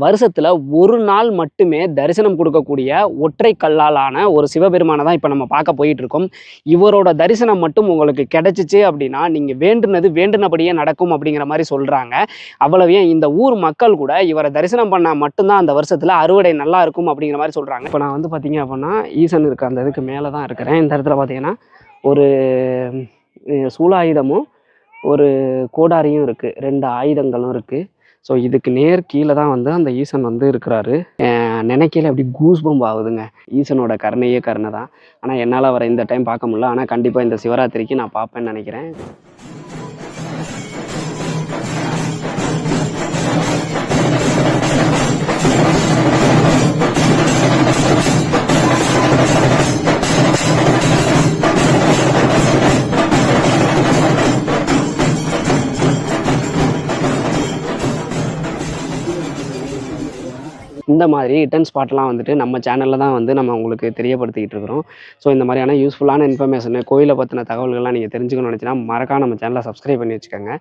வருஷத்துல ஒரு நாள் மட்டுமே தரிசனம் கொடுக்கக்கூடிய ஒற்றை கல்லாலான ஒரு சிவபெருமானை தான் இப்போ நம்ம பார்க்க போயிட்டு இருக்கோம். இவரோட தரிசனம் மட்டும் உங்களுக்கு கிடைச்சிச்சு அப்படின்னா நீங்க வேண்டுனது வேண்டுனபடியே நடக்கும் அப்படிங்கிற மாதிரி சொல்றாங்க. அவ்வளவே இந்த ஊர் மக்கள் கூட இவரை தரிசனம் பண்ணா மட்டும்தான் அந்த வருஷத்துல அறுவடை நல்லா இருக்கும் அப்படிங்கிற மாதிரி சொல்றாங்க. இப்போ நான் வந்து பார்த்தீங்க அப்படின்னா ஈசன் இருக்க அந்த இதுக்கு மேலே தான் இருக்கிறேன். இந்த இடத்துல பார்த்தீங்கன்னா ஒரு சூலாயுதமும் ஒரு கோடாரியும் இருக்குது, 2 ஆயுதங்களும் இருக்குது. ஸோ இதுக்கு நேர் கீழே தான் வந்து அந்த ஈசன் வந்து இருக்கிறாரு. நினைக்கையில அப்படி கூஸ்பம்ப் ஆகுதுங்க. ஈசனோட கருணையே கருணை தான். ஆனால் என்னால் அவரை இந்த டைம் பார்க்க முடியல. ஆனால் கண்டிப்பாக இந்த சிவராத்திரிக்கு நான் பார்ப்பேன்னு நினைக்கிறேன். இந்த மாதிரி ரிட்டன் ஸ்பாட்லாம் வந்துட்டு நம்ம சேனலில் தான் வந்து நம்ம உங்களுக்கு தெரியப்படுத்திக்கிட்டு இருக்கிறோம். ஸோ இந்த மாதிரியான யூஸ்ஃபுல்லான இன்ஃபர்மேஷனு, கோயிலை பற்றின தகவல்கள்லாம் நீங்கள் தெரிஞ்சுக்கணும்னு நினச்சினா மறக்காம நம்ம சேனலை சப்ஸ்கிரைப் பண்ணி வச்சுக்கோங்க.